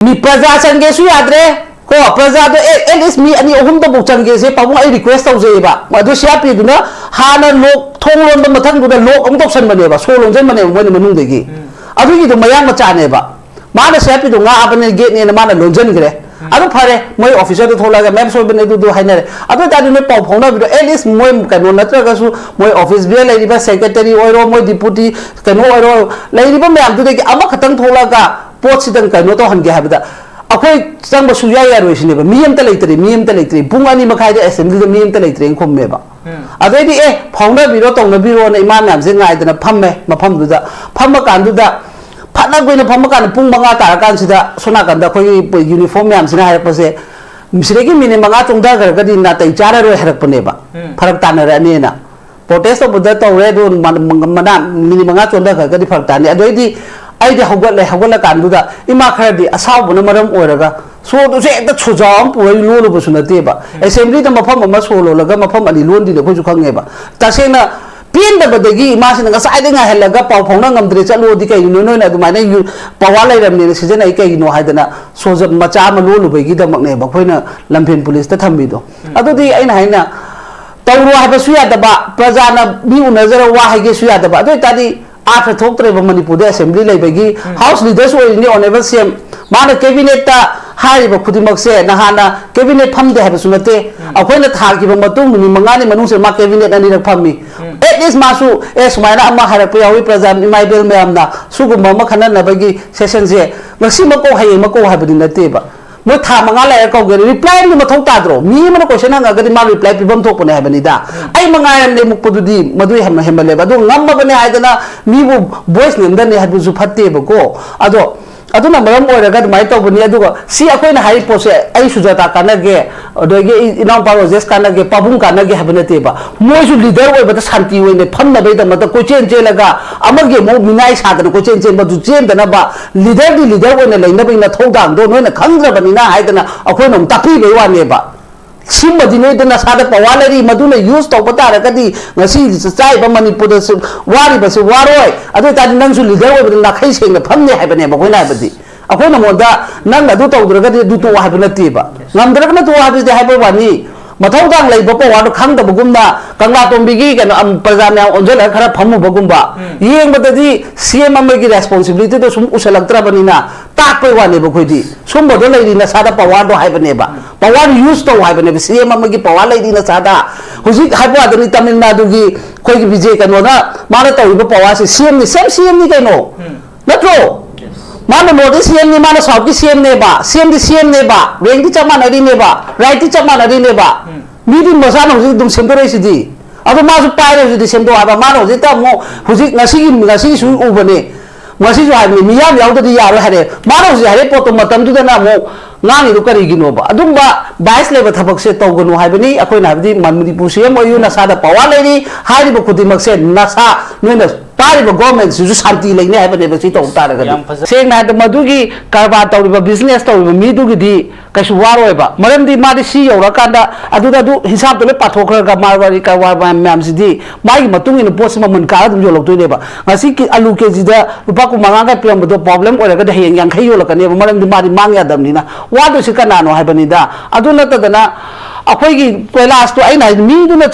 मी प्रजा चंगे सु याद्रे को प्रजा दो एटलीस्ट मी अनि अहुम तो बुक चंगे से पाबु आई रिक्वेस्ट तौजेबा मधु सियापी दुना हाना लोक थोंग लोन मथंग दुना लोक अम तौसन बनेबा सो लोंजन बने मोन मनुंग देगी अदुगी दो मयांग मचानेबा माना सियापी दो nga abane gate ne mana lonjan gre adu phare moi officer do tholaga map so bane du hainare adu ta du ne pau phona bi at least moi kano natra ga su moi office bi lai riba secretary oiro moi deputy kano oiro lai riba myam du de ama khatang tholaga pot sidang kano to hange habda akhoi changba su ya ya roisine ba miyam ta leitri pungani makhai de assembly de miyam ta leitri khom me ba adai di phona bi ro tong na bi ro na imam myam se ngai dana phamme mafam du da phamma kan du da फटना कोई फम कान पुंग मंगा तार कान सिदा सोना कान दा कोई uniform ma'am सिना है पसे मिसरे की मिने मंगा चोंदा कर गदी ना तै चारा रो हरक पने बा फरक तान रे ना प्रोटेस्ट ऑफ द तो रे दो मना मिने मंगा चोंदा कर गदी फरक ताने अदोइदी आई दे हगल कान दुदा इमा खरदी असाव बन मरम ओरगा सो दो से एक छुजाम पुरै लोलो बसुनते बा असेंबली द मफम म सोलो लगा मफम अनि लोन दी को जु खंगे बा तसेना पीन दबदगी मासिन गसाइदे nga helaga pau phongna ngamdre chalo di kai no no na dumai na pawa lairam ne season ai kai no haidana sojab macha ma lo lubai gi damak ne ba khoina lampen police ta thambi do adu di aina haina tawru ha ba suya daba praja na bi unazara wa ha ge suya daba adu tadi after thoktre ba manipur de assembly laibagi house leaders oi ni honorable cm mana cabinet ta हारिबा खुदिमक से नहाना cabinet फमदे है सुनते अखोइना थागिबा मतुंग नि मंगानि मनुंग से मा cabinet अनि रख फमी at least मासु ए सुमाइना अमा हारप यावी प्रजा इमाइबेल मैमना सुगुम म खनन नबगी सेशन से ngasi mako haye mako habidi nateba mo tha manga la ko ge reply ni mathau ta dro mi mana question nga ga ma reply pibam thok pone habani da ai manga ne muk pududi madu hem hemale ba do ngam bane haidana mi bu voice nem da ne habu ju phatte ba ko ado aduna maram oiraga mai to buni aduga si akoina hai pose ai sujata kanage odoge inam parojes kanage pabung kanage habnate ba moju leader oi bata shanti oi ne phamna bai da mata ko chen chelaga amage mo minai sadana ko chen ba du chen dana ba leader oi ne leina bai na thodang do noina khangra bani na hai dana akoina tapi bai wa ne ba सिमदी नोदना सादा पवालरी मदुना use तो पता रकदी ngasi chai ba manipur da wari ba se waroi adu ta nang su leader oi ba khai seng na phamne hai bane ba koina badi akoina moda nang adu to durga du to wa ba nati ba ngamdra na to wa bi hai ba wani mathau dang lai ba pa wa do khang da bugumna kangla tombi gi kan am praja na onjol khara phamu bagumba yeng badadi cm am gi responsibility to sum usalaktra banina tak pai wa ne ba khoidi sum bodo lai ri na sada pawa do hai bane ba pawa use to hai bane cm am gi pawa lai ri na sada huji hai ba dani tamil nadu gi khoi gi vijay kan na mara to ba pawa se cm ni sam cm ni kai no natro mana modi cm ni mana south ki cm ne ba cm ne ba rank ti chama nari ne ba right ti chama nari ne ba midi masa no ji dum sendo rai sidi adu ma su pai ro ji sendo aba ma ro ji ta mo huji ngasi su u bane ngasi ju hai mi miyam yaw da di ya ro hare ma ro ji hare poto matam du da na mo ngang ru kari gi no ba adum ba vice level thabak se to gonu hai bani akoi na bi manmudi pu cm oyu na sa da pawa lai ri hari ba khudimak se na sa no na तारिबा government सु शांति लेने है बने बसी तो तार गदि सेंग ना मदुगी कारबार तौरिबा बिजनेस तौरिबा मीदुगी दी कैसु वारोयबा मरमदी मादि सी यौरा कांदा अदुदा दु हिसाब तो ले पाथोखरगा मारवारी कारवार मैम सिदी मागी मतुंग इन पोस्ट ममन का दum योलक्तोइनेबा ngasi ki alu kg da rupa ku manga ga piam do problem oiraga da heng yang khai yolakane मरमदी मादि मांग या दमनी ना वादु से कनानो हाइबनी दा अदु नतदना अखोगी कैलाश तो आइना मीदुना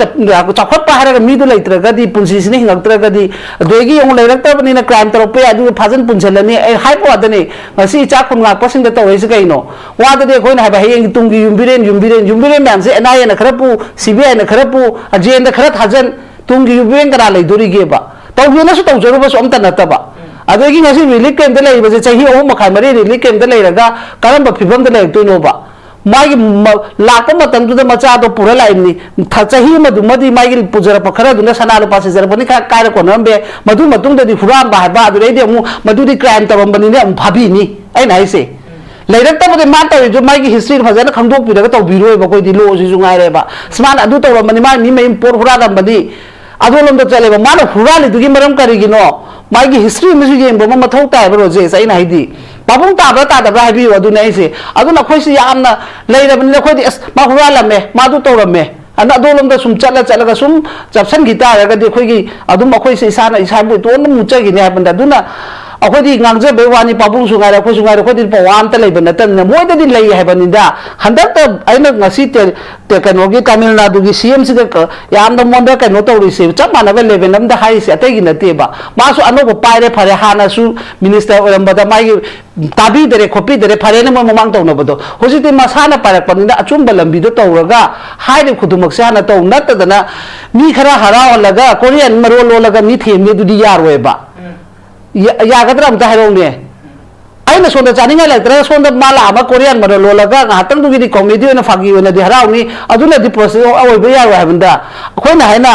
चखत हारगा मीदु लेत्रगदी पुंसी सिने हिंगत्रगदी दोगी यंग लेरक्तबनिना क्राइम तरपे अदु फाजन पुंसलनी ए हाइपो अदने ngasi चा खुनगा पसिंग द तवैसे कइनो वाददे खोइन हाबा हेंग तुंगी युमबिरेन मैम से एनआईए न खरपु सीबीआई न खरपु अजेन द खरत हजन तुंगी युमबिरेन करा लेदोरी गेबा तौबेना सु तौजरुबा सु अमता नतबा अदगी ngasi रिलीफ कैंप द लेबसे चाही ओ मखाय मरे रिलीफ कैंप द लेरगा करम फिबम द लेतोइनोबा मागी लाख मतम दुद मचा तो पूरा लाइनी चाही मदुमदी मागी पुजर पखरा दुना सना रुपा से जरपनी काय को नंबे मदु मतुंग ददी फुराम बा बा दुरै दे मु मदुदी क्राइम तबम ने भाबीनी ai नाइ से लेरक तबदे मा तरि जो मागी हिस्ट्री फजन खंदोक पिरगा तो बिरोय बा कोइदी लो जु ngai रे बा स्मान अदु तो मनि मा नि मेम पोर हुरा दमबदी अदोलम तो चले बा मान हुराली दुगी मरम करिगिनो मागी हिस्ट्री मिसु येंग बा मथौ ताय बरो जे sai नाइ दी पाबुंग ताबरा तादबरा हाबियो अदुना ऐसे अदुना खोइसि यामना लेरबनि खोइदि अस मा हुरालमे मादु तौरमे अन अदोलम द सुम चलगा सुम चपसन गिता रगदि खोइगी अदुम खोइसि इसाना इसाबु तोन मुचगिने हाबंदा अदुना अखोदी गांगजबे वानी पाबुंग सुगारे अखो सुगारे अखोदी पवाम त लेबन नतन मोयदि लई हैबनिदा हंदक अइना ngasi te kanogi Tamil Nadu gi CM si yam da monda kano tawri se chap manaba level am da hai se ategi nate ba masu anobo paire phare hana su minister oramba da mai tabi dere khopi dere phare na mamang tawna bodo hojiti masana parak panida achumba lambi do tawraga haire khudumak se hana taw nat dana mi khara hara laga Korean maro lo laga mi theme du di yarwe ba ya gadra am ta hero ne aina sonda chaninga lektra sonda mala ama Korean maro lo laga ngatang du gi comedy na fagi na di harau ni aduna di process awai ba yarwe habanda akhoi na haina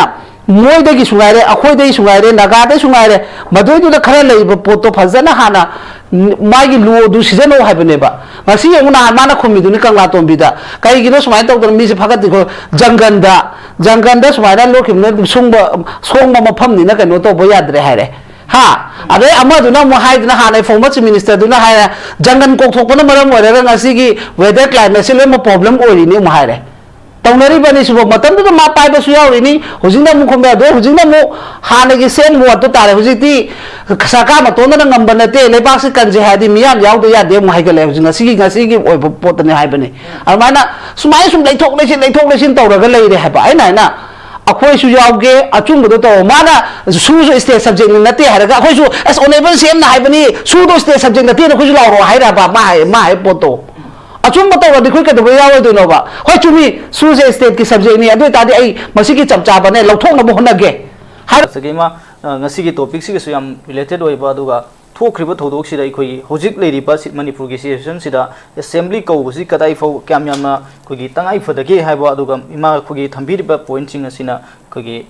moi da gi sungaire akhoi da gi sungaire naga da sungaire madoi du da khara lei ba poto phajana hana मागी Luo दु season हो हाइबने बा ngasi yenguna mana khumi duni kangla tombi da kai gino sumai tok dor mi se phagat dikho janganda sumai da lokim na songba mafam ni na kano to bo yadre haire ha ade ama duna mo hai duna hanai former chief minister duna haira jangan kok thok pona maram ore ngasi gi weather climate se le mo problem ori ni mo haire तौनरी बनी सुबह मतम तो मा पाइब सुयावरिनी हुजिंदा मु खम्बे दो हुजिंदा मु हानगी सेन वोट तो तारे हुजिती सका मतोन न ngamba nate lepak se kanje hadi miyam yaw do ya de mu haigale huzinga sigi oi potane haibane amana sumai sum leithok lesin tawraga leire haba aina na akhoi su yawge achung do to mana su state subject nate haraga akhoi su as honorable cm na haibani su do state subject nate na khoi law ro haira ba ma hai poto achum bataw adi khoi ka do yaw do no ba hoi chumi su state ki subject ni adu ta di ai masi ki chapcha bane lauthok na bo honage har sagima ngasi ki topic si su yam related oi ba duga thokriba thodok si dai khoi hojik leiri ba manipur gi session sida assembly ko si kadai fo kyam yamna khoi gi tangai fadage hai ba duga ima khoi gi thambiri ba point sing asina khoi gi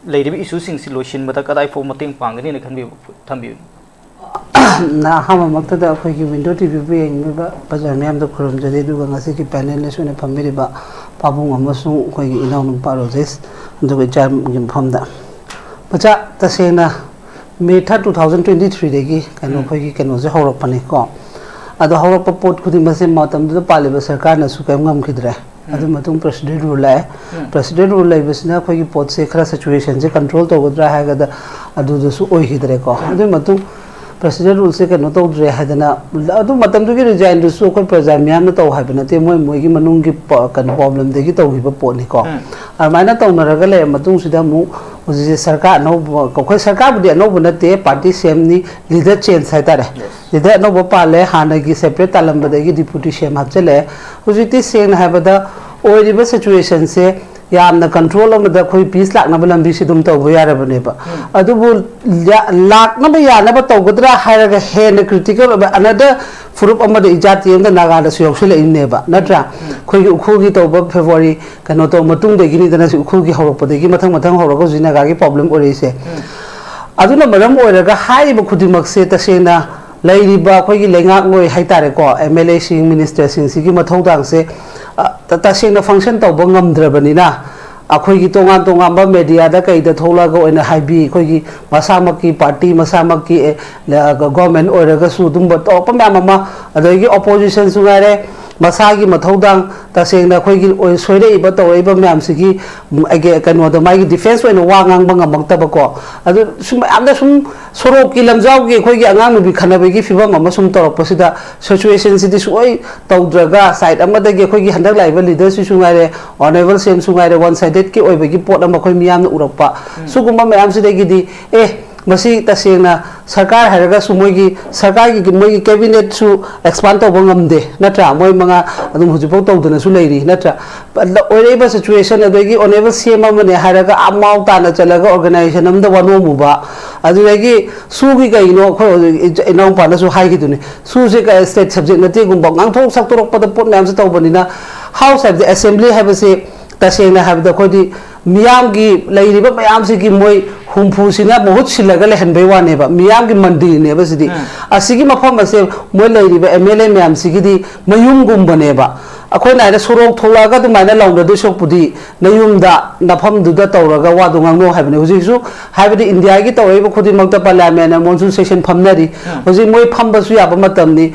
leiri issue sing si lotion bata kadai fo mating pangani na khanbi thambi na hama makta da khoi gi window tv pe ba bajar myam da khurum jade duga ngasi ki panel le sune phamiri ba pabung amasung khoi gi inaw num parojes duga jam gi phamda pacha tasena May 2023 degi kano khoi gi kano je horok pani ko ado horok pot khudi mase matam du paliba sarkar na su kam ngam khidre adu matung president rule lai bisna khoi gi pot se khara situation je control to godra ha ga da adu du su oi hidre ko adu matung president rule se kano to dre ha dana adu matam du gi resign du su khoi praja myam na to ha bina te moi gi manung gi kan problem de gi to gi ba pot ni ko armaina to na raga le matung sida mu उसे सरकार no कोई सरकार बुद्धि no बनते party same नि leader change है तारे leader no पाले हाना की सेपरेट तालम बदेगी डिप्यूटी सेम हबचले उसे ती सेन है बदा ओरिबा सिचुएशन से यामना कंट्रोल अमदा कोई पीस लाकना बलंबी से दुम तो यारे बनेबा अदुबु लाकना ब याना ब तौगदरा हायरगा हेन क्रिटिकल अनदर फुरुप अमदा इजाति एंदा नागादा सुयोक्सले इनेबा नत्रा खोई उखुगी तौब फेब्रुअरी कनो तो मतुंग देगिनी दना उखुगी हौरपदेगी मथंग हौरगो जिनागा की प्रॉब्लम ओरिसे अदुना मरम ओरगा हाइब खुदिमक से तसेना लेरिबा खोई लेंगाक मोय हाइतारे को एमएलए सिंग मिनिस्टर सिंग सिगी मथौदांग से तसेना फंक्शन तौब ngamdrabani अखोई तोंगा मीडिया कई थोलग हाबी अखोई मसामकी पार्टी मसामकी गवर्नमेंट तौप मैम अदगी अपोजिशन सुगारे मसागी मथौदांग तसेंना अखोई सोइरइब तौरइब मैम सिगी कनोद मागी डिफेंस वा ngangबको अदु सुम सोरोक की लमजाउगी अखोई आंगांग नुबी खनबगी फिबम अमा सुम तौरपसिदा सिचुएशन सिदी सोई तौद्रगा साइड अमदगी अखोई हंदक लाइब लीडर सुगारे ऑनरेबल सेम सुगारे वन साइडेड की ओइबगी पोट अमा अखोई मियाम उरपा सुगुम्बा मैम सिदगी मसी तसेंना सरकार हैरगा सुमोगी सरकार की मोगी कैबिनेट सु एक्सपांड तौब ngamde नत्रा मोय मंगा अदुम हुजिपौ तौदना सु लेरी नत्रा ओइरेबा सिचुएशन अदगी ऑनरेबल सीएम मने हैरगा अमाउ ताना चलगा ऑर्गेनाइजेशन अमदा वनो मुबा अदुगी सुगी कइनो खो इनाउ पाना सु हाइगी दुने सु से का स्टेट सब्जेक्ट नते गुम गांगथोक सकतोरक पद पोट नाम से तौबनिना हाउस ऑफ द असेंबली हैबसे तसेंना हैबदा खोदी मियाम की लेरिबा मयाम से की मोय हुमफुसिना बहुत सिलगा लेहनबे वानेबा मियाम की मंडी नेबा सिदी असिगी मफम असे मोय लेरिबा एमएलए मैम सिगिदी मयुम गुमबनेबा अखोय नायदा सोरोक थोलागा दुमायना लाउंदो सोकपुदी नयुमदा नफम दुदा तौरगा वादो गांगनो हाबने हुजिसु हाबदी इंडिया की तौरेबा खुदी मक्ता पार्लियामेंट मॉनसून सेशन फमनरी हुजि मोय फमबसु याबा मतमनी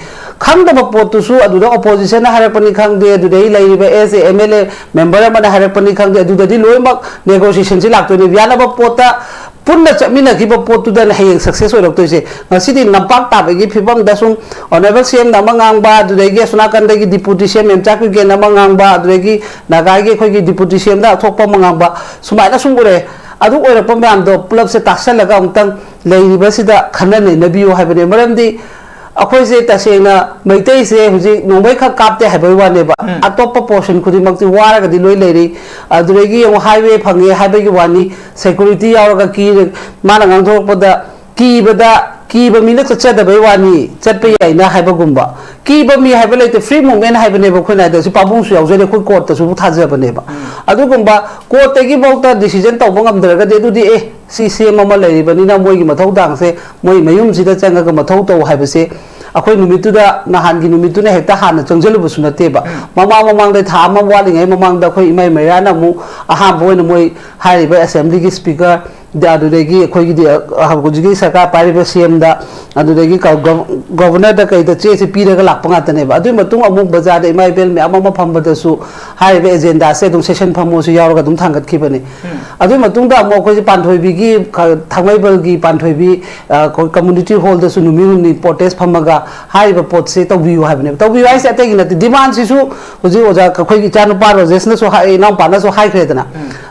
खंगदबा पोतुसु अदुदा अपोजिशन हारपनी खंगदे अदुदै लेरिबा एस एमएलए मेंबर अमना हारपनी खंगदे अदुददी लोयमक नेगोशिएशन सि लाक्तोनि यानाबा पोता पुनः चटमिनखिब पोतुदन हयें success ओइरक्तोइसे ngasidi nampak tabagi phibam dasung honorable cm namangang ba adudagi sunakandagi deputy cm memchak ge namangang ba adudagi nagagi khoigi deputy cm da thokpa mangang ba sumaina sungure adu oirakpa myam do pulap se taksalaga amtang leiriba sida khanane nabiyo haibane maramdi अखोई से तसेना मैतई से हुजी नोंबै खा कापते हाइबै वानेबा अतोप्पा portion खुदी मक्ति वारगदि लोइ लेरि अदुरेगी यम highway fungi हाइबेगी वानी security यावरगा की माना गांथोरपदा कीबा मीना चचदबै वानी चटपे याइना हाइबगुंबा कीबा मी हाइबे लेते फ्री मूवमेंट हाइबनेबा खोइना दसु पाबुंसु यावजरे खोइ कोर्ट तसु थाजबनेबा अदुगुंबा कोर्ट तेगी बौता डिसीजन तौबा ngamdragadi adudi CCM ama leibani na moi gi mathau dang se moi mayum sida changa ga mathau tau haibase akhoi numitu da nahan gi numitu ne hekta hana changjalu bu sunate ba mamang dai tha ma wali ngai mamang da khoi imai mai rana mu aha boy na moi hari ba assembly gi speaker da adudegi khoi gi haguji sarkar pari ba CM da adudegi governor da kai da che se pira ga lakpa nga tane ba adu matung amu baza da imai bel me amama phamba da su hari ba agenda se dum session phamo su yaw ga dum thangat ki bane adu matung da mo khoi panthoi bi gi thangmaibal gi panthoi bi community hall da su numi ni protest phamaga hari ba pot se tawbiu habne tawbiu ai se ategi na demand si su hoji oja khoi gi chanu par rojes na so hai na pa na so hai khre dana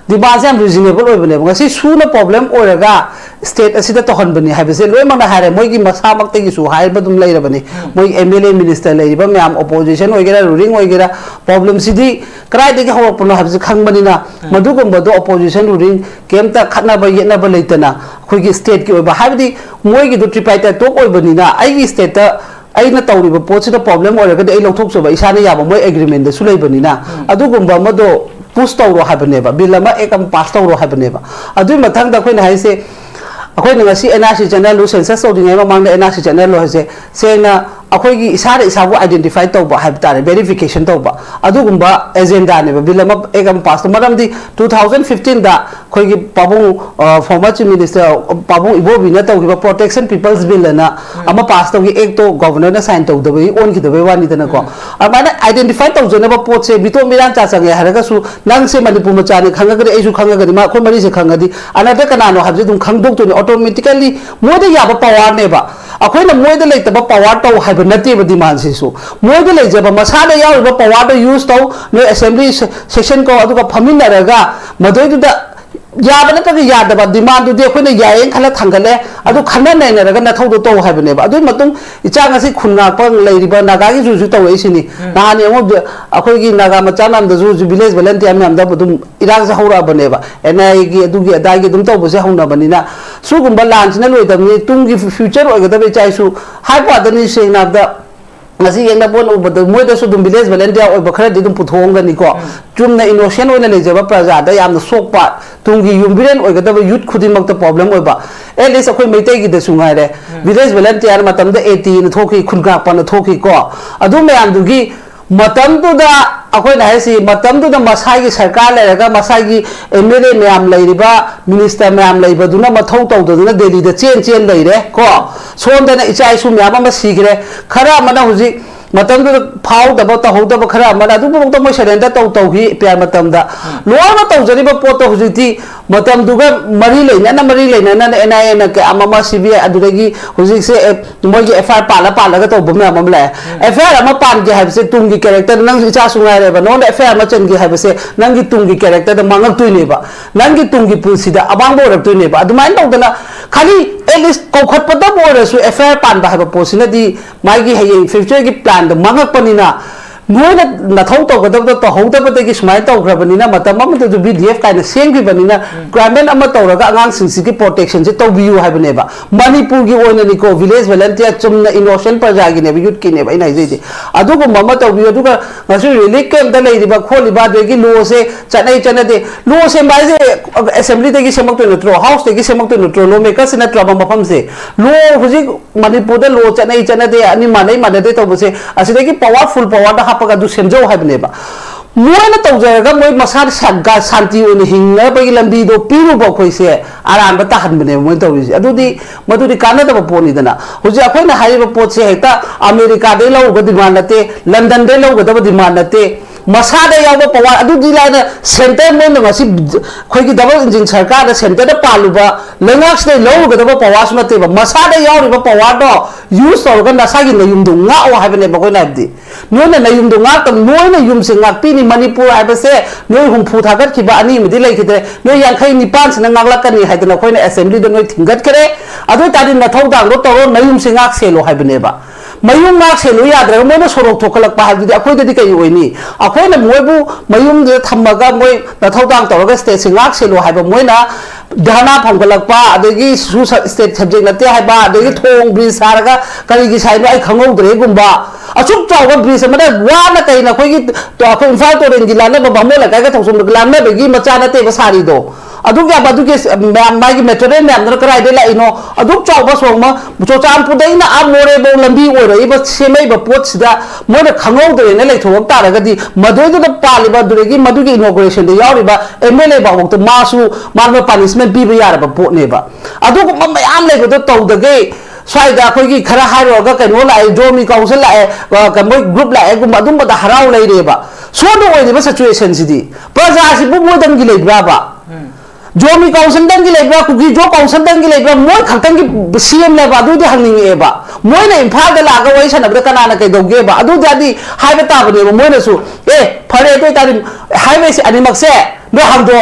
demand am reasonable oi bane ngasi su na problem oraga state asida to hon bani habse loi ma hare moi gi masa mak te gi su hai ba dum leira bani moi MLA minister leira ba myam opposition oi gera ruling oi gera problem sidi krai de gi ho puno habse khang bani na madu gum ba do opposition ruling kemta khatna ba yena ba leitana khoi gi state ki oi ba habdi moi gi do tripartite top oi bani na ai gi state ta aina tawriba pochida problem oraga de ai lothok so ba isana yaba moi agreement de su lei bani na adu gum ba mado push tawro habaneba bilama ekam pass tawro habaneba adu mathang da khoina haise akhoi na ngasi NRC channel lu census odingai mamang da NRC channel lo hase sena akhoi gi isara isabu identify tawba habtare verification tawba adu gumba agenda ne bilama ekam pass maram di 2015 da khoi gi pabung former chief minister pabung ibobi na tawgiba protection people's bill na ama pass tawgi ek to governor na sign tawdabai on ki dabai wani dana ko amana identify tawjana ba pot se bito miran cha change haraga su nang se manipur ma chani khangagari aisu khangagari ma khoi mari se khangadi anada kanano habje dum khangdok to automatically moda yaba power ne ba akhoi na moida leitaba power taw haiba nate ba demand se su moida leijaba masada yaw power da use taw no assembly session ko aduga phamina raga madoi du da याबना तक यादबा demand दुदे अखोइना यायें खला थांगले अदु खना नायना रगा ना थौदो तो हाइबनेबा अदु मतुं इचांग असि खुन्ना पंग लेरिबा नागागी जुजु तवै सिनी नानि अमो अखोइगी नागा मचा नाम द जुजु विलेज वॉलंटियर म्याम द दुम इराग जा हौरा बनेबा एनआई गी अदुगी अदागी दुम तवबसे हौना बनिना सुगुंबा लांचना लोइदबनि तुंगी फ्यूचर ओइगदबे चाइसु हाइपादनि सेंगना द ngasi yengna bon ubado moi da su dum village volunteer oi bakhara di dum puthonga ni ko chumna innocent oina lejaba praja da yamna sokpa tungi yumbiren oi gadaba youth khudin mak ta problem oi ba at least akoi meitai gi da sungai re village volunteer matam da 18 na thoki khunga pa na thoki ko adu me am du gi matam tu da akoi na hai si matam tu da masai gi sarkar le raga masai gi MLA myam leiriba minister myam leiba du na mathau taw du na Delhi da chen leire ko son da na ichai su myam ma sigre khara mana huji matam tu phau da ba ta ho da ba khara mana du bu to mo surrender taw hi pyar matam da lo ma taw jari ba po to huji ti matam du ga mari leina na NIA na ke amama CBI adu gi huji se mo gi FIR pala ga taw bu myam ma le FIR ma pan ge have se tung gi character nang icha sungai re ba no FIR ma chen gi have se nang gi tung gi character da mangak tu ne ba nang gi tung gi pulsi da abang bo rak tu ne ba adu main taw da na khali at least ko khat pa da bo re su FIR pan ba ha ba posina di mai gi hai future gi plan da mangak panina noina na thau to ga da to ho da ba gi smai taw gra banina matam ma da BDF kai na seng gi banina crime ama taw ga angang sing si gi protection se taw biu ha bane ba manipur gi oina ni ko village volunteer chumna innocent praja gi ne bi youth ki ne ba ina ji adu ko mama taw biu adu ga ngasu relic camp da lei ba kholi ba de gi lo se chana de lo se mai se assembly de gi semak to nutro house de gi semak to nutro lo me ka se na traba mafam se lo huji manipur da lo chana de ani manai de taw se aside gi powerful power da paga du semjau haibneba moina tawjaraga moi masar sagga santi oni hingna bagi lambi do piru ba khoise aran ba tahan bane moi tawri adudi madudi kana da poni dana huji akhoi na haiba pot se heta America de lo ga demand nate London de lo ga da demand nate masada yaw ba power adu di la na center mo na ngasi khoi ki double engine sarkar da center da palu ba lengak se lo ga da power ma te ba masada yaw ri ba power do use to ga nasa gi na yum du nga wa ha ba ne ba ko na di no na yum du nga ta no na yum se ngak pi ni manipur ha ba se no hum phu tha gat ki ba ani mi di lai ki de no yang khai ni pan se na ngak la ka ni ha da khoi na assembly da no thingat kare adu ta di na thau dang ro to ro na yum se ngak se lo ha ba ne ba mayung ngak se lo ya dra mo na sorok thokalak pa ha di akhoi da di kai oi ni akhoi na moi bu mayung de thamaga moi na thau dang to ga state se ngak se lo ha ba moi na dana phangkalak pa adegi su state subject na te ha ba adegi thong bri saraga kari gi sai no ai khangau dre gumba achuk chaw ga bri se ma da wa na kai na khoi gi to akhoi infal to ren gi la na ba mo la kai ga thong sum la na be gi macha na te ba sari do aduk ya badu ke ma gi metro ne am na krai de la ino aduk chaw ba song ma cho cham pu dei na amore bo lambi o re ba semai ba pot sida mo na khangau de ne lai thong ta ra ga di madoi de pa li ba du gi madu gi inauguration de yaw ri ba mla ba wok to ma su ma no punishment bi ba ya ba pot ne ba aduk ma am lai ko to de ge sai da khoi gi khara ha ro ga ka no la jomi council la ka moi group la gu ma dum ba da harau lai re ba so do oi ba situation si di praja si bu mo dang gi lai ba jomi council dang gi lebra ku gi jo council dang gi lebra moi khakang gi cm le ba du di hangning e ba moi na imphal da la ga wai sana bra kana na kai dog ge ba adu jadi hai ba ta ba ne moi na su phare to ta highway se ani mak se no hang do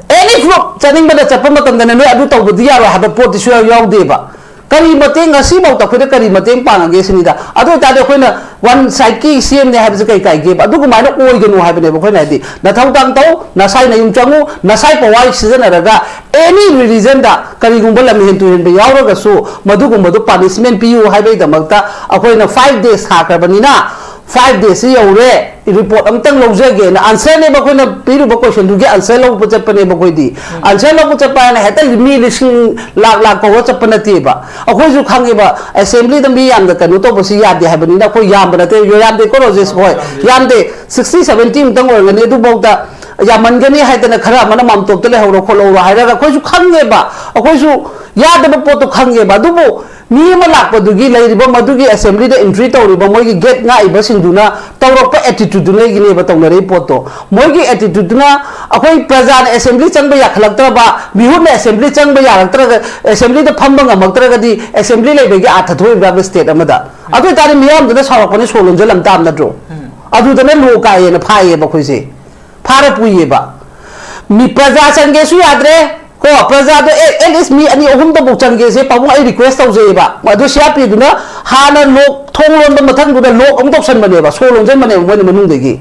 any group chaning ba da chapa matam da ne no adu to bu di ya ro ha ba pot su yaw de ba kari mateng ngasi bau ta khoi kari mateng pa nge sini da adu ta de khoi na one side ki cm ne ha ba kai kai ge ba adu ko mai no oi ge no ha ba ne ba khoi na di na thau tang to na sai na yum changu na sai pa wai season ra ga any religion da kari gum ba lam hin tu hin be yaw ro ga su madu gum madu punishment pi u hai be da mak ta akhoi na 5 days ha ka ba ni na 5 days yaw re report am tang lo je ge na answer ne ba khoi na pi ru ba question du ge answer lo bu chap ne ba khoi di answer lo bu chap pa na heta mi lising lak lak ko chap na ti ba akhoi ju khang ge ba assembly da mi yam da kanu to bo si ya de ha ba ni na khoi yam ba na te yo yam de ko ro je khoi yam de 60 70 tang or ne du bo da ya man ge ni hai da na khara mana mam to te le ho ro kho lo hai ra khoi ju khang ge ba akhoi ju ya da ba po to khang ge ba du bo mi ma lak pa du gi lai ri ba ma du gi assembly da entry to ri ba moi gi get nga i ba sing du na to ro pa attitude du ne gi ne ba to na ri po to moi gi attitude du na akhoi praja na assembly chang ba ya khalak tra ba mi hu na assembly chang ba ya lak tra ga assembly da pham ba nga mak tra ga di assembly lai ba gi atha thoi ba state amada adu ta ri mi yam da sa ro pa ni solon je lam tam na dro adu da ne lo ka ye na pha ye ba khoi se pha ra pu ye ba mi praja chang ge su yadre ko praja do at least mi ani ohum da bukchan ge se pawung ai request tau je ba adu sia pi du na ha na lok thong lon da mathang du da lok ong tok san ba ne ba so long jan ba ne mo ni manung de gi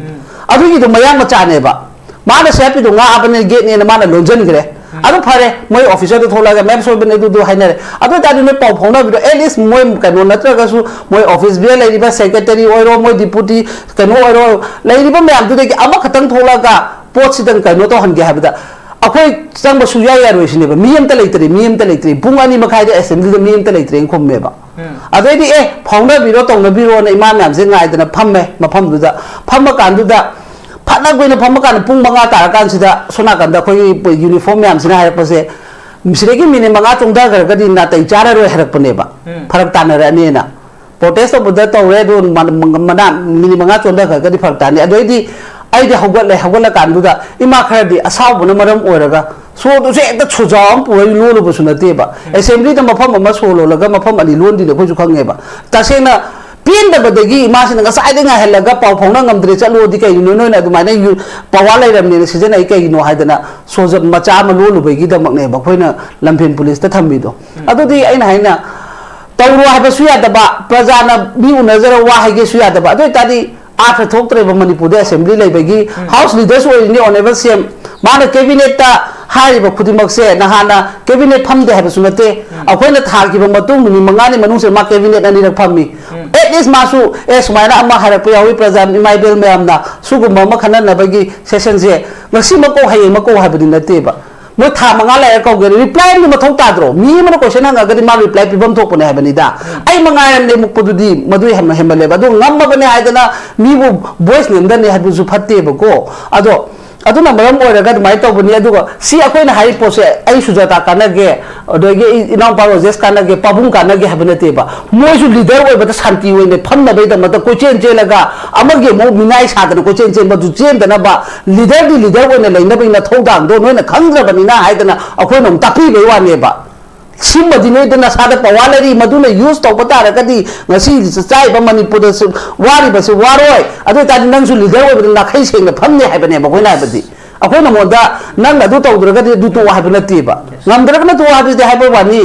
adu gi du mayang ma cha ne ba ma na sia pi du nga abane gate ne na ma na lon jan gre adu phare moi officer do thola ga map so ba ne du hai na re adu ta du ne paw phong na bi do at least moi ka no na tra ga su moi office bi lai ri ba secretary oi ro moi deputy ka no oi ro lai ri ba me am du de gi ama khatang thola ga pot si dang ka no to han ge ha ba da akhoi chang ba su ya ya ro sini ba miyam ta leitri pung ani makhai de assembly de miyam ta leitri khom me ba adai di phong na bi ro tong na bi ro na iman nam se ngai da na pham me ma pham du da pham ma kan du da phat na goi na pham ma kan pung manga ta kan si da sona kan da khoi uniform yam sina ha pa se misre gi mine manga chung da gar ga di na tai chara ro harak pa ne ba pharak ta na ra ne na protest of the to re do mana mini manga chung da ga di pharak ta ne adai di ai de hogat la kan du da ima khar di asaw bu na maram oraga so du se ta chu jam pu lo lo bu su na te ba assembly da mafam ma so lo la ga mafam ali lon di le ko ju khang nge ba ta se na pin da ba de gi ma sin nga sai de nga hel ga paw phong na ngam dre cha lo di kai no no na du ma na yu pawa lai ram ne season ai kai no hai da na so jab ma cha ma lo lo be gi da mak ne ba khoi na lampin police ta tham bi do adu di ai na hai na tawro ha ba su ya da ba praja na bi u nazar wa hai ge su ya da ba adu ta di after talk to Manipur assembly lai bagi house leaders were in the honorable CM mana cabinet ta hai ba khudimak se na hana cabinet pham de ha sunate akhoi thar ki ba matung ni mangani manung se ma cabinet ani rak phami at least masu es maina ama hara pa yawi prajam imai bel me amna sugu ma khana na bagi session je ngasi ma ko hai ma ko ha badi nate ba mo tha manga la ko ge reply ni ma thok ta dro mi ma question nga ga di ma reply pi bam thok pone ha bani da ai manga yam ne muk pudu di madui ham hem le ba do ngam ma bane ha da na mi bu voice ne ndan ne ha bu su phatte ba ko ado aduna maram oiraga dumai tawbani aduga si akoina hari pose ai sujata kanage odoge inam pa rojes kanage pabung kanage habnate ba moju leader oi bata shanti oi ne phamna bai da mata ko chen chelaga amage mo minai sadana ko chen chen madu chen dana ba leader oi ne laina bai na thodang do no na khangra bani na haidana akoina tapi bai wa ne ba सिमदी नोई दना सादा पवालरी मधुना use तो पता रहा कदी ngasi चाय बा Manipur the वारी बस वारोय अदो तादि नंगसु लीडर ओय बदना खै सेंग फमने हाइबने बखोय ना बदि अखोना मोदा नंग अदो तौद्रगदि दु तो हाइब नति बा नमद्रगना तो हाइब हाइब वानी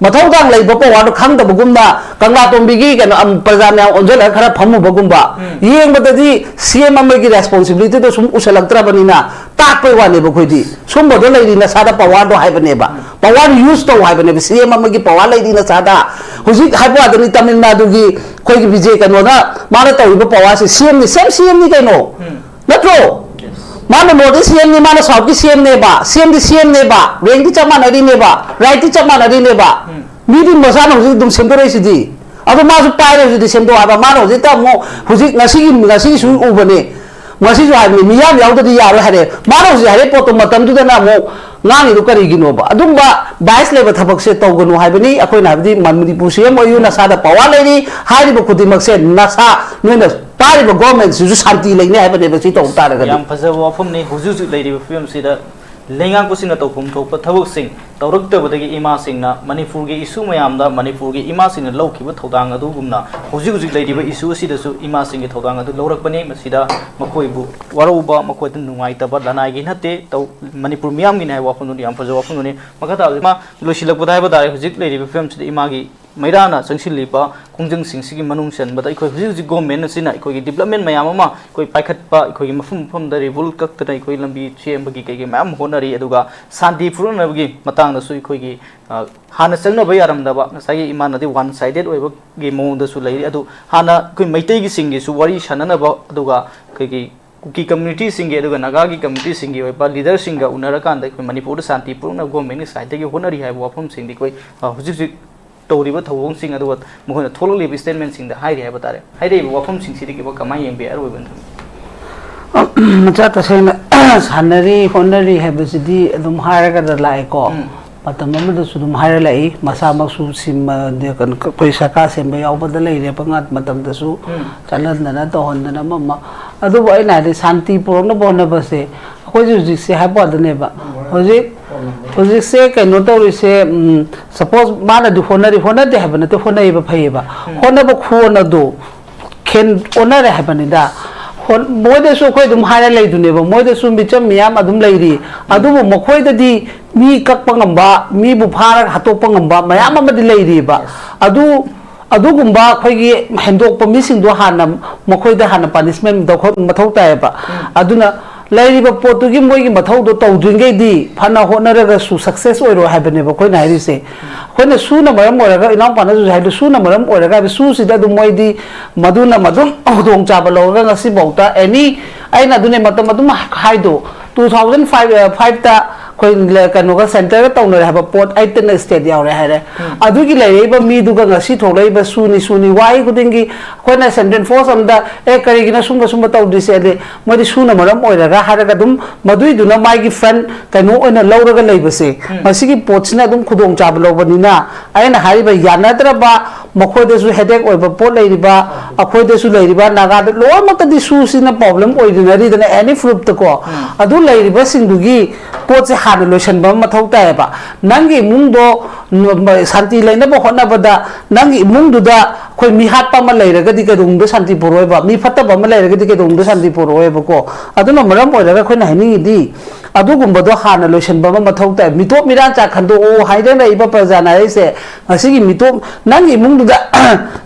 मथौ दांग लैब पवार खंग बगुमना कंगला तोंबिगी कनो प्रजाना ओंजल खरा फमु बगुमबा येंग बदि सीएम अमगी रेस्पोंसिबिलिटी तो सुम उसलक्त्रा बनिना ताकपै वाने बखोयदि सुम बदो लैदिना सादा पवार दो हाइबने बा पवार यूज तो हाइबने सीएम अमगी पवार लैदिना सादा हुजिक हाइबो आदनि तमिलनाडु की खोयगी विजय कनो ना माने तौइबो पवार से सीएम नि सेम सीएम नि कनो नत्रो माने मोदी सीएम नि माने साउथ की सीएम ने बा सीएम ने बा रेंग की चमा नदी ने बा राइट की चमा नदी ने बा मीदी मसाना हुजिक दुम सेंटोरे सिदी अब मासु पाइरे हुजिक सेंटो हाबा मानो हुजिक ता मो हुजिक नसी सु उबने ngasi jo haibni miyam yaudadi yaro hare maro ji hare poto matam du na mo ngangi ru kari gino ba adumba vice level thabak se tawgunu haibni akoi na habdi manmudi pusiam oyu na sada pawa leiri hari ba kudimak se nasa noina pari ba government su shanti leine haibne ba si taw taraga yam phajaba wafam ne huju ju leiri ba film sida lengang ko sina tawpum thokpa thabak sing tawraktabadagi ima singna manipur gi issue mayamda manipur gi ima singna lawkhiba thodang adu gumna huji huji leiriba issue sida su ima sing gi thodang adu lawrakpani masida makoibu warouba makoi tan nungai taba lanai gi natte taw manipur miyam gi nai wafam nu yam phaja wafam nu ne makata ma losilak badai badai huji leiriba film sida ima gi mairana changsilliba khongjang singsi manung chen bada ikoi huji huji government sina ikoi gi development mayam ama ikoi paikhat pa ikoi gi mafum mafum da revol kak tana ikoi lambi chem bagi kai gi mayam honari aduga santi furun bagi matang da su ikoi gi hana changna bai aram da ba ngasai iman nadi one sided oiba gi mong da su leiri adu hana koi maitai gi sing gi su wari sanana ba aduga kai gi kuki community sing gi aduga naga gi community sing gi oiba leader sing ga unara kan da ikoi manipur da santi furun government ni side gi honari hai wafam sing di koi huji तौरीब थौगों सिंह अदुगा मखोना थोललिब statement Singh दा हाइरि हाइबा तारे हाइरिब वफम सिंह सिदि के कमाय येंबे अरबन मचा तसेना सानरी होनरी हैबसिदि अदुम हारगा द लाइको पतम अमद सुदुम हाइर लाई मसा मसु सिम दे कन कोई सका सेम यावबद लेरे पंगात मतम दसु चलनना तो होनना मम अदु बय नादि शांति पुरन बोन बसे कोई जुजि से हाइबो दनेबा होजिक से कनो तौरिसे सपोज माना दु होनदे हाइबन तो होनैबा फैबा होनबा खोना दो खेन ओनरे हाइबनि दा मोयदसु कोई दुम हाइर लेदुनेबा मोयदसु मिचम मियाम अदुम लेरी अदुबु मखोयददि मी कक्पा ngamba मी बु फारग हातोपा ngamba मयाम अमदि लेरीबा अदु अदुगुम्बा खोयगी हेंदोकपा मिसिंदो हाना मखोयदा हाना पनिशमेंट दखो मथौ तायबा अदुना लेरीबा पोतुगी मोयगी मथौ दो तौद्रिंगैदी फना होनरगा सु सक्सेस ओइरो हाबनेबा खोयना हाइरिसे खोयना सुना मरम ओरगा इनाम पाना जु हाइदु सुना मरम ओरगा सु सिदा दु मोयदी मदुना मदुम होदोंग चाबा लोगा ngasi बौता एनी आइना दुने मतम मदुम हाइदो 2005 ता कोई कनोगा सेंटर का तौन रहा पोट आइटन स्टेट यावरे हारे अदुगी लेरेबा मीदुगा ngasi थोलेबा सुनी वाई गुदिंगी कोना सेंट्रल फोर्स अमदा ए करिगिना सुंबा सुंबा तौदिसे दे मदि सुना मरम ओइरागा हारगा दुम मदुई दुना माइगी फ्रेंड कनो ओइना लौरगा लेबसे मसिगी पोट्सना दुम खुदोंग चाब लोबनिना आइना हारिबा यानाद्रबा मखोदेसु हेडेक ओइबा पोट लेरिबा अखोदेसु लेरिबा नागाद लोमतदि सुसिना प्रॉब्लम ओइदिनारी दना एनी फ्रूट तको अदु लेरिबा सिंदुगी पोट हाना लोइसनबा मथौ तायबा नंगी मुंगदो शांति लेनबा होनबदा नंगी मुंगदुदा खोय मी हातपा मा लेरगदि कदुंगदो शांति पुरोयबा मी फतबा मा लेरगदि कदुंगदो शांति पुरोयबको अदुना मरम ओइरगा खोयना हाइनिदि अदुगुंबदो हाना लोइसनबा मथौ ताय मिटोप मिरान चा खंदो ओ हाइदेना इबा प्रजाना आइसे असिगी मिटोप नंगी मुंगदुदा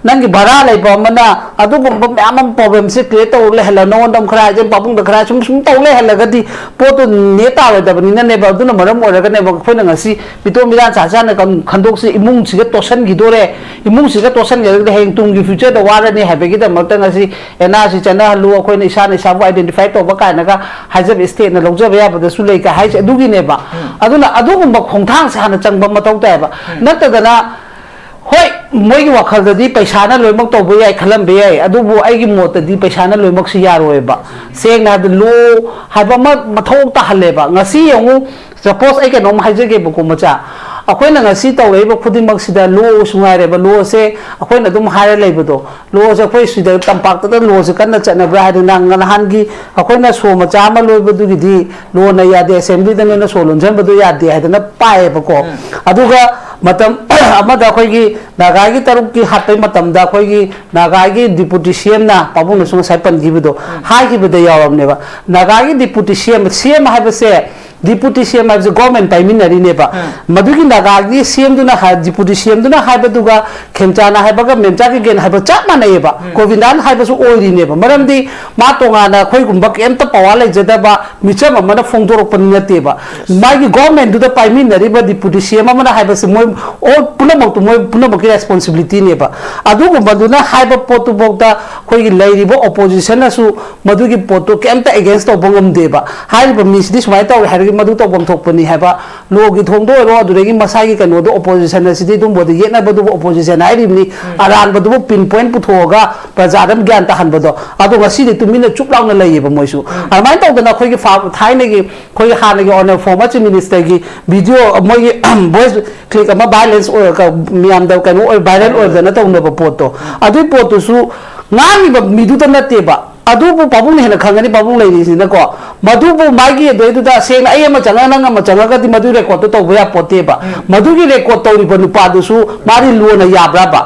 नंगी भरा लेबा मना अदुगुंबा म्याम प्रॉब्लम से क्रिएट तो लेहला नोंदम खरा जे बाबुंग खरा सुम तो लेहलगदि पोतो नेता दबनिना नेबा अदुना मरम ओरगा नेबा खोयना ngasi मिटोप मिरान चा चा ना खंदोक से इमुंग सिगे तोसन गिदोरे इमुंग सिगे तोसन गे हेंग तुंगी फ्यूचर द वारने हैबेगी द मत ngasi एनआरसी चना हलु खोयना इसाने साबु आइडेंटिफाई तोबा कायनागा हाजब स्टेट ना लौजबा याबदा सुलै का हाइसे अदुगी नेबा अदुना अदुगुंबा खोंथांग से हाना चंगबा मतौ तायबा नतदना hoi moi wakal da di paisa na loimak to bu yai khalam be yai adu bu ai gi mot di paisa na loimak si yaroi ba seng na lo ha ba ma mathok ta hale ba ngasi yong suppose ai ke nom haije ge bu ko macha akhoi na ngasi taw lei ba khudin mak sida lo sungai re ba lo se akhoi na dum hare lei ba do lo se khoi sida tampak ta lo se kan na chana bra ha na ngan han gi akhoi na so macha ma loi ba du gi di lo na ya de assembly da na so lon jan ba du ya de ha na pae ba ko adu ga matam amada khoi gi naga gi taruk ki hatai matam da khoi gi naga gi deputy cm na pabu na sung sai pan gi bido ha gi bido yawam ne ba naga gi deputy cm ha ba se deputy cm ha government priminary ne ba madu gi naga gi cm du na ha deputy cm du na ha ba du ga khemcha na ha ba ga memcha gi gen ha ba cha ma ne ba covidan ha ba su oiri ne ba maram di ma to nga na khoi gum ba kem ta pawa lai jada ba micham ma na phong dorok pan ne te ba ma gi government du da priminary ba deputy cm ma na ha ba se moi all punamok to moi punamok ki responsibility ne ba adu gum ba du na ha ba pot tu bok da khoi gi lai ri bo opposition na su madu gi pot to kem ta against to bongam de ba ha ri ba mis di smai ta ha ri madu to bom thok pani ha ba lo gi thong do ro adu gi masai gi kano do opposition na si di dum bo de yena ba du opposition ai ri ni aran ba du pinpoint pu thoga prajaram gyan ta han ba do adu ga si di tu min na chup law na lai ba moi su amai ta da khoi gi fa thai ne gi khoi gi ha ne gi on former chief minister gi video moi gi voice click ama balance or ka miam da kan or viral or da na ta un ba poto adu poto su ngang ba midu ta na te ba adu bu pabung ne na khangani pabung lai ni sin na ko madu bu magi de du da seng ai ma changa na ma changa ka di madu record to ba ya pote ba madu gi record to ri ba nu pa du su mari lu na ya bra ba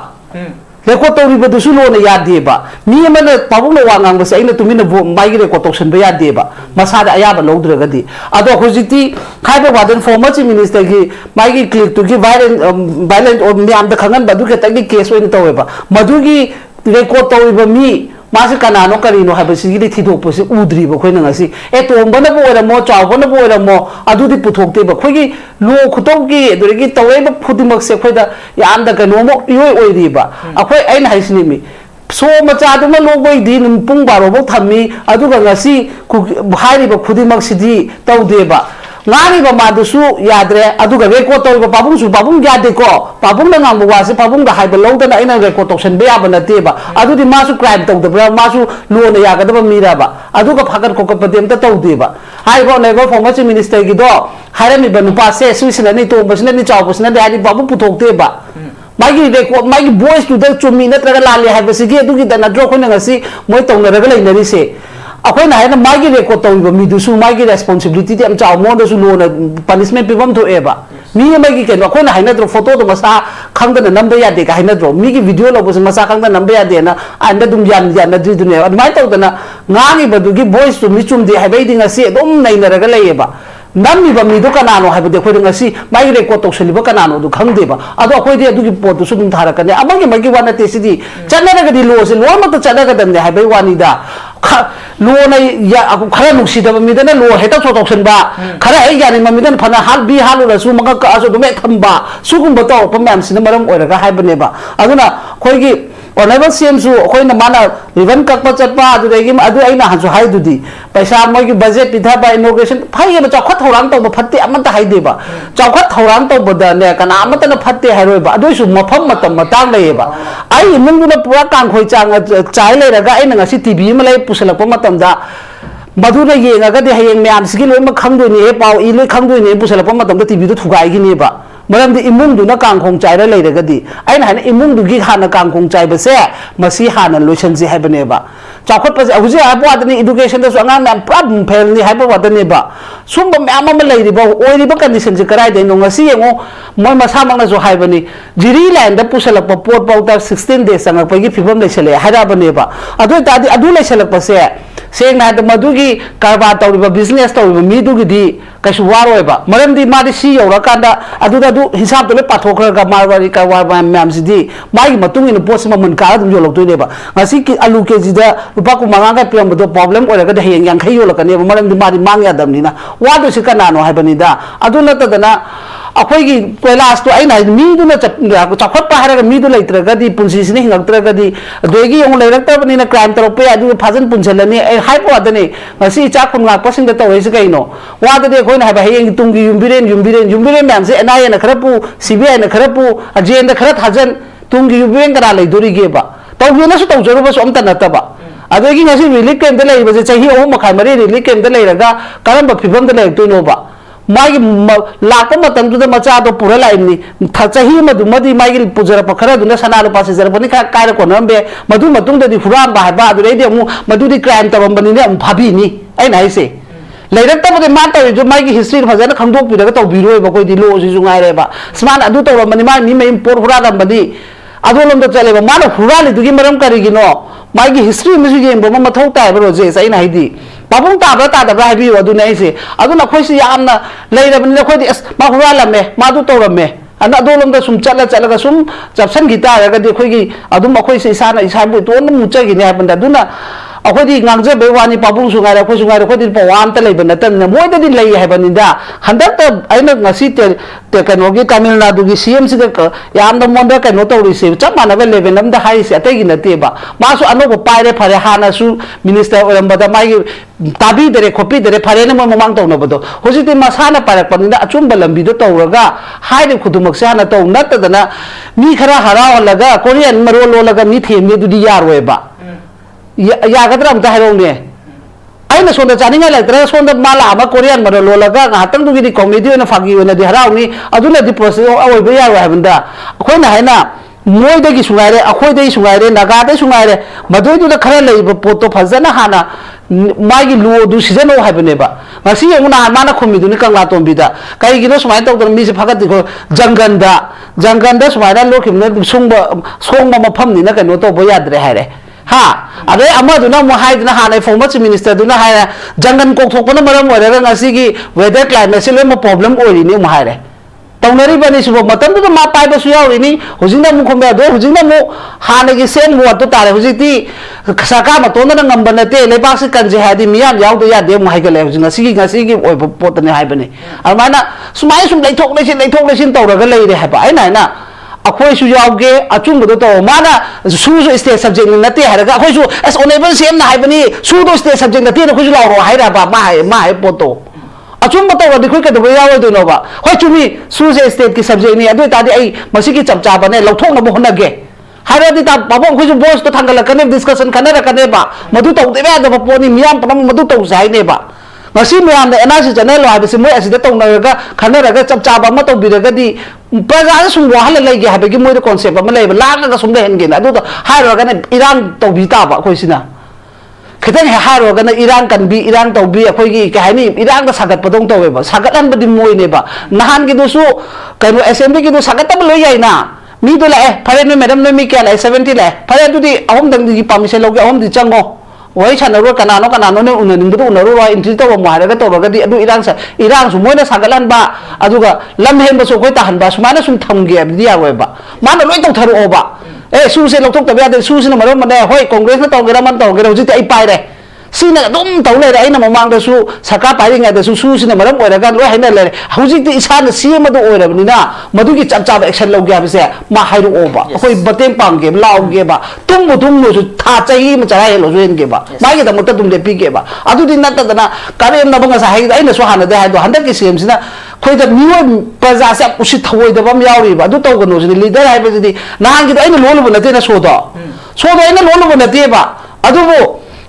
record to ri ba du su lo na ya de ba mi ma na pabung na wa ngang ba sai na tu mi na bu magi record to sen ba ya de ba masa da aya ba lo dra ga di ado khojiti khai ba waden former chief minister gi magi click to gi violent or mi am da khangan ba du ke ta gi case oi to ba madu gi record to ba mi मासे कनानो करीनो हाबसिगी थिदोपसे उद्रीब खोइना ngasi एतोंबना बोरमो चावबना बोरमो अदुदि पुथोक्ते ब खोइगी लो खुतोगी दुरगी तवेब फुदिमक से खोइदा यामदा कनोमो इयोय ओइरिबा अखोइ आइन हाइसनि मी सो मचादुमा लोगोइ दि पुंग बारोबो थम्मी अदुगा ngasi हाइरिब खुदिमक सिदि तौदेबा ngani ba madusu yadre aduga record to ba babung su babung yade ko babung na ngam wa se babung da hai ba lo da na ina record to sen be ya ba na te ba adu di masu crime to da ba masu lo na ya ga da ba mira ba aduga phagar ko ko padem ta to de ba hai go ne go former minister gi do harami ba nu pa se su sina ni to ba sina ni chaw ba sina de ari babu puthok te ba magi record magi voice to da chumi na tra ga la le hai ba se gi adu gi da na dro ko na ngasi moi to na ga lai na ri se अखोई ना मागी record तौब मीदुसु मागी responsibility दि चाव मोदसु loan punishment पिबम थो एबा मी मागी केनो अखोई ना हाइना द्रो फोटो तो मसा खंगदन नंबर यादे का हाइना द्रो मीगी वीडियो लोबस मसा खंगदन नंबर यादे ना अंदा दुम यान यान द्रि दुने अदमाय तौदना ngangi badugi voice to michum de habai dinga si dom naina raga layeba nami ba mi do kanano habai de khoi ngasi mai record to seliba kanano du khangde ba ado khoi de adugi pot su dum thara kane amagi magi wana te sidi chana raga di lo se lo ma to chana ga dam ne habai wani da lo na ya khara nuksi da mi da na lo heta so toksen ba khara ai yani ma mi da phana hal bi halu la su maga ka so du me thamba su gum ba to pa mam sin maram oi raga habai ne ba aduna khoi gi Honorable CM su khoi na mana ribbon kakpa chatpa adu degi adu aina hansu hai dudi paisa moi gi budget pitha ba inauguration phai ba chakhat thorang to ba phatte amata hai de ba chakhat thorang to ba da ne kana amata na phatte hai roi ba adu su mafam matam matang le ba ai mung na pura kang khoi chang chai le raga aina ngasi tv ma lai pusalak pa matam da maduna yenga ga de hayeng myam sigi loi ma khangdoi ni he pau I loi khangdoi ni pusalak pa matam da tv du thugai gi ni ba maram di imung du na kang khong chai ra lai raga di aina hana imung du gi hana kang khong chai ba se masi hana lotion ji hai bane ba chakhot pa abuji ha ba adani education da so angang nam problem fail ni hai ba wadani ba sumba me ama lai ri ba oi ri ba condition ji karai de no ngasi yengo moi masa mang na so hai bani jiri land da pusalak pa pot pa ta 16 days sang pa gi phibam lai chale hai ra bane ba adu ta di adu lai chalak pa se seng na da madugi karba tawriba business tawriba mi du gi di kasu waroi ba maram di ma di si yora kanda adu da du hisab to le pathokra ga marwari karwa ba mam si di mai matung in post ma mun ka dum yo lok to ne ba ngasi ki alu ke ji da rupa ku manga ga pem do problem ora ga da heng yang khai yo lok ne maram di ma di mang ya dam ni na wa do si kana no hai bani da adu la ta da na अखोई कोयलास तो अना मीदुना चौखट है मीदु लेत्रगदी पुंसीसिने हिंगक्त्रगदी अदगी young लेरक्तबनिना crime तौरपे अदु फाजन पुंसलनी hypo अदने ngasi चा खुनगापसिंग तौरसे कईनो वादे अखोइना हाइबा हयेंग Tungi युम्बिरेन मैमसे NIA ना खरपु CBI ना खरपु अजेन खर थाजन तुंगी युम्बिरेन करा लेदोरिगेबा तौबेनसु तौजरुबसु अमता नतबा अदगी ngasi रिलीफ कैंप लेबसे चाही 3 मखाय 4 रिलीफ कैंप लेरगा करंब फिबम लेरतोइनोबा मागी लाप मचा तो पूरा लाइनी चाही मधुमदी मागी पुजरप खरदुना सना लुपा सिजरपनी खा काय कोनरबे मधु मतुंगददी हुराम बाहबा अदुरैदि अमु मधुदी क्राइम तबंबनिने अमु फाबिनी ऐना हाइसे लेरक्तबदे मा तौरिजु मागी हिस्ट्री फजन खंदोकपिरगा तौबिरोयबा कोइदि लोजिजु गाइरेबा स्मान अदु तौरबनि मा मी मेम पोर हुरादंबदि अदोलमदा चलेबा माना हुरालिदुगी मरम करिगिनो मागी हिस्ट्री मिसु येंबो मथौ तायबा रोजेस ऐना हाइदि पाबुंग ताब्रा तादब्रा हाइबियो अदुना ऐसे अदुना खोइसि यामना लेरबनि खोइदि अस मा हुरालमे मादु तौरमे अना अदोलमदा सुम चलगा सुम चपसन गितारगदि खोइगी अदुम खोइसि इसाना इसाबु तोन मुचगिने हाबंदा अदुना अखोदी गांगजबे वानी पाबुंग सुगारे अखोइ सुगारे खोइदि पवामता लेबा नतन मोइददि लई हाबनिदा हंदक अइना ngasi ते कनोगी तमिलनाडुगी सीएम सिदा यामदा मोंदा कनो तौरिसे चप मानबा लेवल अमदा हाइसे अतैगी नतेबा मासु अनोबो पाइरे फरे हानासु मिनिस्टर ओरंबदा मागी ताबी दरे खोपी दरे फरे न ममांग तौनबदो होजिति मसाना पारकपनिदा अचुंबा लंबिदो तौरगा हाइरे खुदुमक साना तौ नतदना मी खरा हरावलगा कोरियन मरो लोलगा मी थेमे दुदि यारोयबा यागद्रा अमता हाइरोने अना सोंद चानिंगा लेत्र सोंद माला अमा कोरियन मरो लोलगा nghatang दुगिदि कॉमेडी ओना फागी ओना दि हरावनी अदुना दि प्रोसेस अवइबा यारो हाबंदा अखोइना हाइना मोइदगी सुगाइरे अखोइदगी सुगाइरे नागादे सुगाइरे मदुइदुदा खरा लेइबा पोतो फजना हाना मागी लुओदु सिजनो हाबनेबा ngasi यमुना माना खुमिदुनि कंगला तोंबिदा काइगिनो सुमाइ तौदन मिसे फगतिखो जंगंदा सुमाइना लोखिमने सोंबा मफमनिना कनो तौबा याद्रे हाइरे हाँ अरे अमदुना मो हाइदना हाने फॉर्मर चीफ मिनिस्टर दुना हाइना जंगन कोकथोकपना मरम ओइरगा ngasi वेदर क्लाइमेट से लोइ प्रॉब्लम ओइरिनि मो हाइरे तौनरिबनि सुबो मतमदुदा मा पाइबसु याउरिनि हुजिंदा मु खोमे दो हुजिंदा मु हानेगी सेम वोट तो तारे हुजिति सरकार मतोंदना ngamba nate लेबाक से कंजे हादि मियाम याउदो यादे मु हाइगले हुजिंगा ngasi ओइबो पोतने हाइबनि अरमाना सुमाइ सुम लेथोक लेसिन तौरगा लेइरे हाइबा आइना अखोइसु याउगे अचुंबदो तो माना सुजो स्टेट सब्जेक्ट नते हारगा अखोइसु एस ओनेबल सेम ना हाइबनि सुदो स्टेट सब्जेक्ट नते अखोइसु लारो हाइराबा मा हाइ पोतो अचुंब तो दिखोइ कदबो यावदोनोबा होय चुमी सुजे स्टेट की सब्जेक्ट नि अदु तादि आई मसिकी चपचाबने लौथोंनबो होनगे हाइरादि ता बाबो अखोइसु बोस तो थांगलकने डिस्कशन खनरकनेबा मधु तौदेबा दबा पोनी मियाम पनम मधु तौ जाइनेबा ngasi miyam da energy channel lo habisi moi asida tongnaga khanaraga chapchaba ma tobiragadi praja sum wahala leige habegi moi concept ama leiba langa sum hen gen adu hairoga na iran tobita ba khoisina khitang hairoga na iran kan bi iran tobi akhoi gi ka hani iran da sagat padong towe ba sagat an badi moi ne ba nahan gi do su kanu assembly gi do sagat tab loi yai na mi do la phare no madam no mi kya la 70 la phare du di ahom dang di permission loge ahom di chango वही छानरो कनानो ने उननिंगदो उनरो वा entry तो मारगा तोरगदी अदु इरांग सु Moina सागलनबा अदुगा lump हेनबसो कोइ ताहनबा सुमाना सुम थमगे अबदि यावैबा माना लोइ तौथरोबा ए सुसे लौथोक तबे यादे सुसिना मरम मने होय कांग्रेस ना तौगेरा मन तौगेरा हुजिते आई पाइरे सीना दम तौले रे आइना ममांगदसु सरकार पाइरिंगदसु सुसिना मरम ओइरगा लोइ हाइना ले हुजिते इसाना सीएमदो ओइरबनिना मदुगी चपचाब एक्शन लौगे हाबसे मा हाइरु ओबा अखोइ बतें पांगे लाउगेबा तुमनो सु था चाहि मचरा हेलो जोइनगेबा मागे दमत तुम ले पिगेबा अदुदि नतदना कारेम नबंगा सा हाइ आइना सु हानदे हाइदो हंदक की सीएम सिना खोइदा मियो प्रजा से उसी थवोइदबम याउरिबा अदु तौगनो जि लीडर हाइबजि नांगी दो आइना लोलबो नतेना सोदो आइना लोलबो नतेबा अदुबो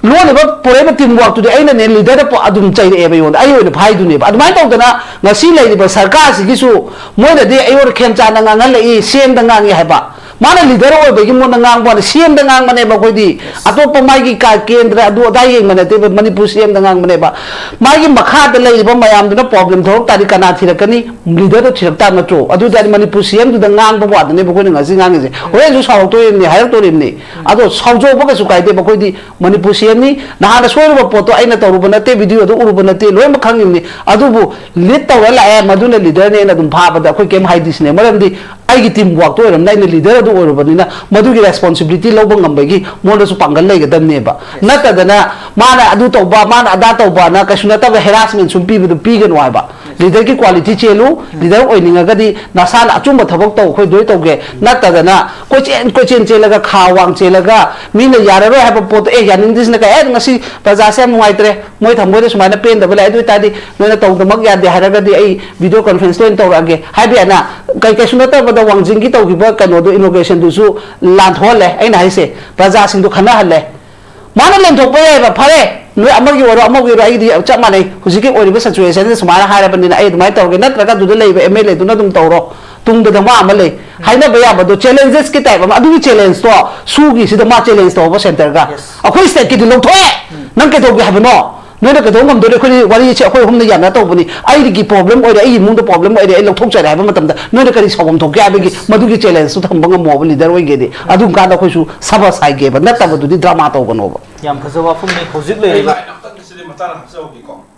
लोनबा पोरेबा टीम वर्क टुदे आइना ने लीडर प अदुम चाइरेबा योन आइ ओइन फाइदुनेबा अदुमाइ तौदना ngasi लेरिबा सरकार सिगिसु मोइददि आइओर खेमचाना ngangalei सेम दा ngangi हाइबा माना लीडर ओइबगी मोन ngangbा सेम दा ngangbने बा कोइदि अतोप माइगी का केंद्र अदु अदाइ येंगमनते मणिपुर सेम दा ngangbने बा माइगी मखा दा लेरिबा मयामदुना प्रॉब्लम थोक तारि कना थिरकनी लीडर तो थिरकता नत्रो अदु दारि मणिपुर सेम दु दा ngangbा वादने बा कोइनि ngasi ngangiजे होरेजु सावतो येमनि हायर तोरिमनि अदो सावजो बगसु काइदे बा कोइदि मणिपुर सेमनि नहाना सोरबा पोतो आइना तौरुबा नते वीडियो दु उरुबा नते लोय मखंगिमनि अदुबु लीड तौरा लाए मदुना लीडर ने अदुम फाबदा कोइ केम हाइदिसने मरमदि आइगी टीम वर्क तो ओरम नाइना लीडर अदु ओरबनिना मदुगी रेस्पोंसिबिलिटी लौब ngambagi मोनदसु पांगल लेगदमनेबा नतदना माना अदु तौबा माना अदा तौबा ना कसुना तब हेरासमेंट सुम पीबदु पीगन वाइबा लीडर की क्वालिटी चेलू लीडर ओइनिंगगदी नसाना अचुम थबक तौ खै दोय तौगे नतदना कोचेन चेलगा खा वांग चेलगा मीना याररो हैब पोत ए यानिंग दिस न का ए ngasi प्रजा से मुआइत्रे मोय थमोय सुमाइना पेन दबला ए दोय तादि नोना तौदमक यादे हारगदी ए वीडियो कॉन्फ्रेंस तो तौरागे हाइबेना कई कई सुनता बदा वांजिंग की तौगिबा कनो दो इनोग्रेशन दुसु लांथोले एना हाइसे प्रजा सिंग दु खना हल्ले माना लेंथोपे फरे नोय अमगी ओरो अमगी ओरो आइदी चप माने हुजिके ओरिबा सिचुएशन सुमारा हारबनिना ए दुमाय तौगे नत्रगा दुद लेबे एमएलए दुना दुम तौरो तुंग द मा अमले हाइना बया बदो चैलेंजेस की टाइप अदुगी चैलेंज तो सुगी सिदा मा चैलेंज तो सेंटर का अखोय स्टेट की लोथोए नंग के तौगे हबनो नोना के तौगम दो खनि वारी से अखोय हमने याना तौबनी आई की प्रॉब्लम ओरे आई मुंग प्रॉब्लम ओरे आई लोथोक चरे हाबा मतम नोना करी सौगम थोके आबगी मदुगी चैलेंज तो थंबंग मोब लीडर ओइगेदि अदुम का अखोय सु सबा साइगे बा नतबदुदी ड्रामा तौबनो याम फजवा फुंग ने होजिक ले